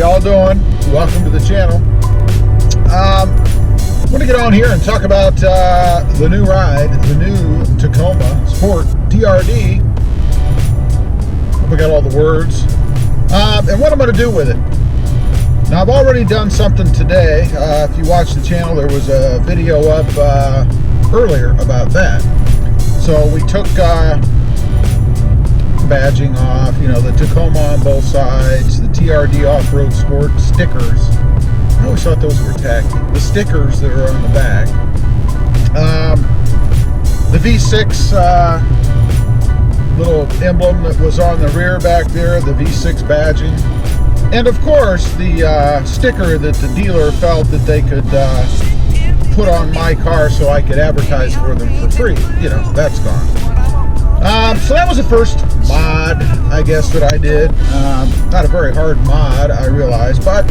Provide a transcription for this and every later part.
y'all doing? Welcome to the channel. I'm going to get on here and talk about the new ride, the new Tacoma Sport TRD. Hope I got all the words. And what I'm going to do with it. Now, I've already done something today. If you watch the channel, there was a video up earlier about that. So we took badging off, you know, the Tacoma on both sides, the TRD Off-Road Sport stickers. I always thought those were tacky. The stickers that are on the back. The V6 little emblem that was on the rear back there, the V6 badging. And of course, the sticker that the dealer felt that they could put on my car so I could advertise for them for free. You know, that's gone. So that was the first mod, I guess, that I did. Not a very hard mod, I realize, but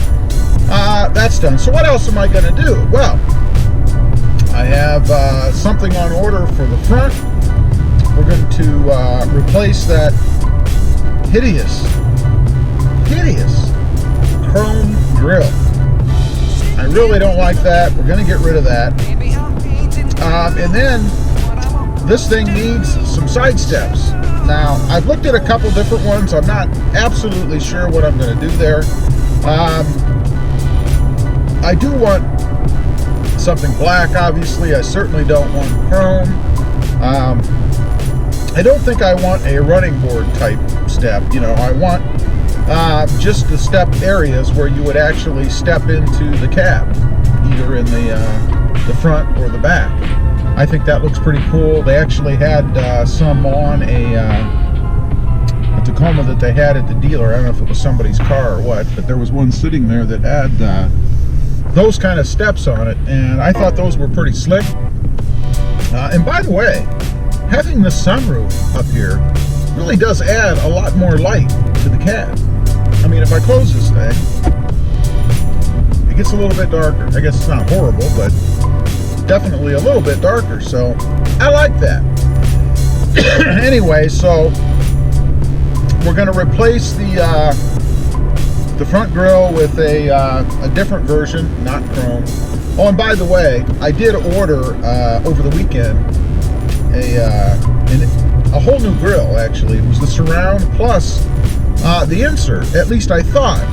that's done. So what else am I going to do? Well, I have something on order for the front. We're going to replace that hideous chrome grill. I really don't like that. We're going to get rid of that. And then this thing needs some side steps. Now, I've looked at a couple different ones. I'm not absolutely sure what I'm going to do there. I do want something black, obviously. I certainly don't want chrome. I don't think I want a running board type step. You know, I want just the step areas where you would actually step into the cab, either in the front or the back. I think that looks pretty cool. They actually had some on a Tacoma that they had at the dealer. I don't know if it was somebody's car or what, but there was one sitting there that had those kind of steps on it, and I thought those were pretty slick. And by the way, having the sunroof up here really does add a lot more light to the cab. I mean, if I close this thing, it gets a little bit darker. I guess it's not horrible, but definitely a little bit darker, so I like that. Anyway, so we're going to replace the front grille with a different version, not chrome. Oh, and by the way, I did order over the weekend a whole new grille. Actually, it was the surround plus the insert. At least I thought.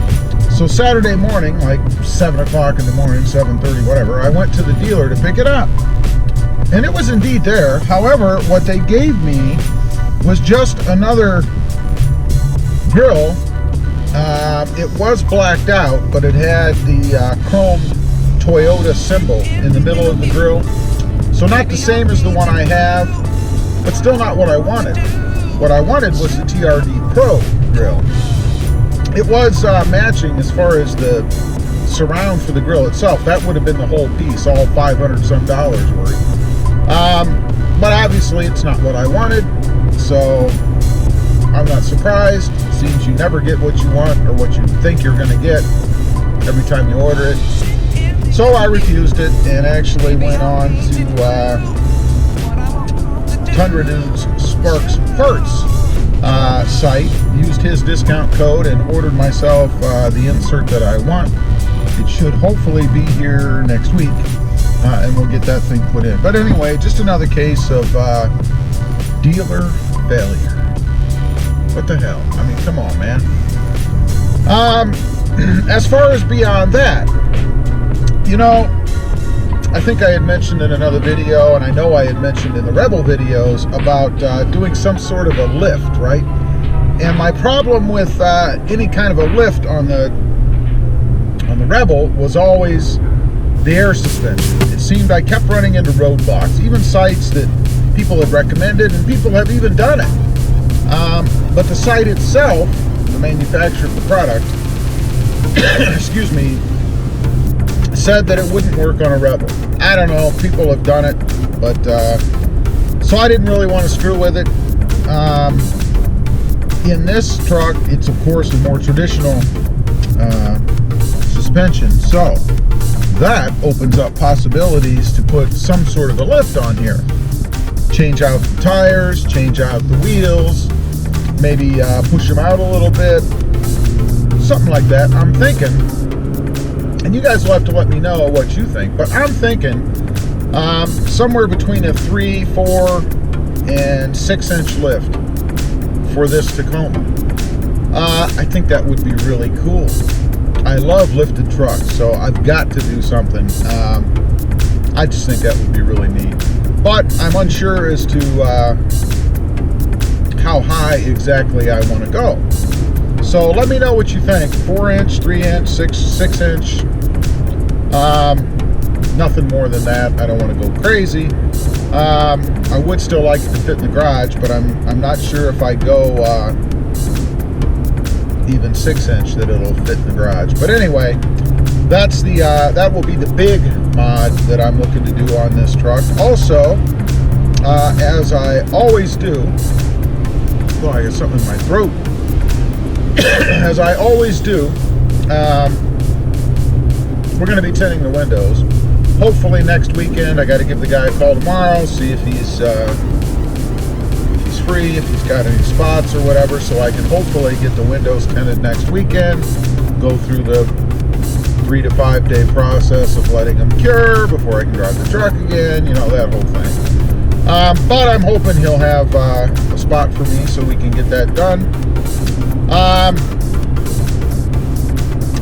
So Saturday morning, like 7 o'clock in the morning, 7:30, whatever, I went to the dealer to pick it up. And it was indeed there. Towever, what they gave me was just another grill. It was blacked out, but it had the chrome Toyota symbol in the middle of the grill. So not the same as the one I have, but still not what I wanted. What I wanted was the TRD Pro grill. It was matching as far as the surround for the grill itself. That would have been the whole piece, all $500 some worth. But obviously it's not what I wanted, so I'm not surprised. It seems you never get what you want or what you think you're going to get every time you order it. So I refused it and actually went on to Tundra Dude's Sparks Parts site, used his discount code and ordered myself the insert that I want. It should hopefully be here next week, and we'll get that thing put in. But anyway, just another case of dealer failure. What the hell? I mean, come on, man. As far as beyond that, you know, I think I had mentioned in another video, and I know I had mentioned in the Rebel videos about doing some sort of a lift, right? And my problem with any kind of a lift on the Rebel was always the air suspension. It seemed I kept running into roadblocks, even sites that people had recommended, and people have even done it. But the site itself, the manufacturer of the product, excuse me, said that it wouldn't work on a Rebel. I don't know, people have done it, but so I didn't really want to screw with it. In this truck, it's of course a more traditional suspension, so that opens up possibilities to put some sort of a lift on here. Change out the tires, change out the wheels, maybe push them out a little bit. something like that. I'm thinking, and you guys will have to let me know what you think, but I'm thinking somewhere between a 3, 4, and 6 inch lift for this Tacoma. I think that would be really cool. I love lifted trucks, so I've got to do something. I just think that would be really neat. But I'm unsure as to how high exactly I want to go. So let me know what you think. 4 inch, 3 inch, 6 inch. Nothing more than that. I don't want to go crazy. I would still like it to fit in the garage, but I'm not sure if I go even 6 inch that it'll fit in the garage. But anyway, that's the that will be the big mod that I'm looking to do on this truck. Also, as I always do, oh, I got something in my throat. As I always do, we're going to be tinting the windows. Hopefully next weekend. I got to give the guy a call tomorrow, see if he's free, if he's got any spots or whatever, so I can hopefully get the windows tinted next weekend. Go through the 3 to 5 day process of letting them cure before I can drive the truck again. You know, that whole thing. But I'm hoping he'll have a spot for me so we can get that done.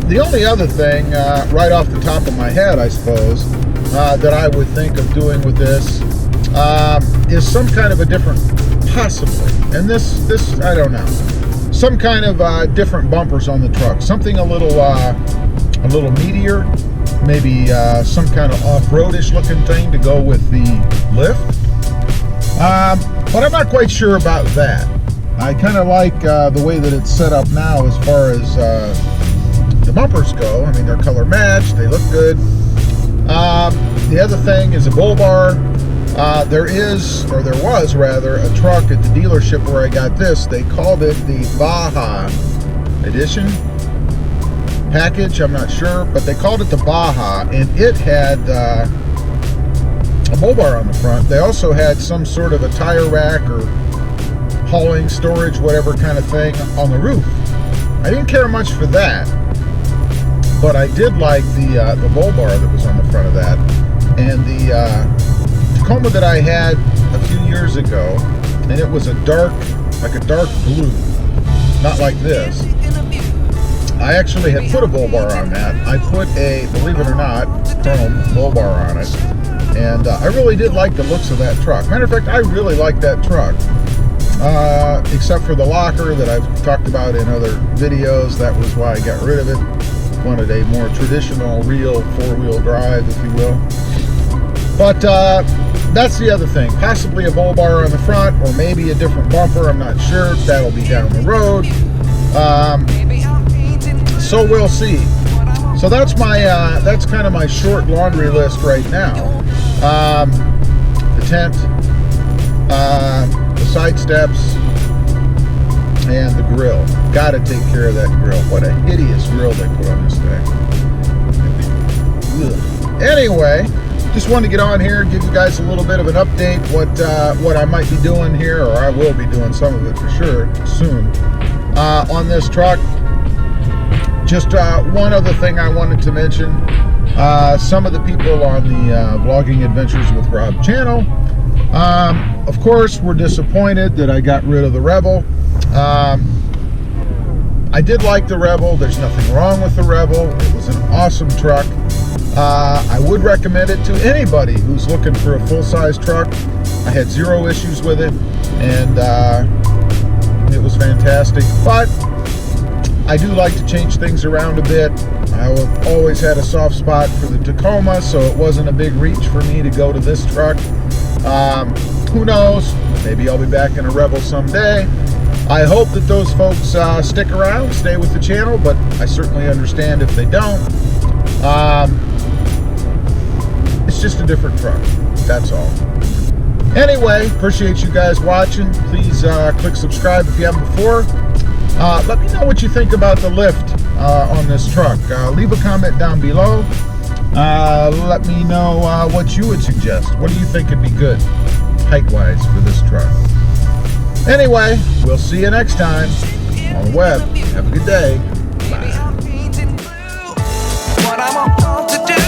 The only other thing, right off the top of my head, I suppose, that I would think of doing with this is some kind of a different, possibly, and this I don't know, some kind of different bumpers on the truck, something a little meatier, maybe some kind of off-roadish looking thing to go with the lift. But I'm not quite sure about that. I kind of like the way that it's set up now as far as the bumpers go. I mean, they're color matched, they look good. The other thing is a bull bar. There was rather, a truck at the dealership where I got this. They called it the Baja Edition package, I'm not sure, but they called it the Baja, and it had a bull bar on the front. They also had some sort of a tire rack or hauling storage, whatever kind of thing, on the roof. I didn't care much for that, but I did like the bull bar that was on the front of that. And the Tacoma that I had a few years ago, and it was a dark blue, not like this. I actually had put a bull bar on that. I put a, believe it or not, chrome bull bar on it, and I really did like the looks of that truck. Matter of fact, I really like that truck, except for the locker that I've talked about in other videos. That was why I got rid of it. Wanted a more traditional, real 4-wheel drive, if you will. But that's the other thing. Possibly a bull bar on the front, or maybe a different bumper. I'm not sure. That'll be down the road. So we'll see. So that's my that's kind of my short laundry list right now. The tent, the side steps, and the grill. Gotta take care of that grill. What a hideous grill they put on this thing. Ugh. Anyway, just wanted to get on here, give you guys a little bit of an update what I might be doing here, or I will be doing some of it for sure soon on this truck. Just one other thing I wanted to mention. Some of the people on the Vlogging Adventures with Rob channel, of course, were disappointed that I got rid of the Rebel. I did like the Rebel. There's nothing wrong with the Rebel. It was an awesome truck. I would recommend it to anybody who's looking for a full-size truck. I had zero issues with it, and it was fantastic. But I do like to change things around a bit. I've always had a soft spot for the Tacoma, so it wasn't a big reach for me to go to this truck. Who knows? Maybe I'll be back in a Rebel someday. I hope that those folks stick around, stay with the channel, but I certainly understand if they don't. It's just a different truck, that's all. Anyway, appreciate you guys watching. Please click subscribe if you haven't before. Let me know what you think about the lift on this truck. Leave a comment down below. Let me know what you would suggest. What do you think would be good height-wise for this truck? Anyway, we'll see you next time on the web. Have a good day. Bye. What I'm about to do.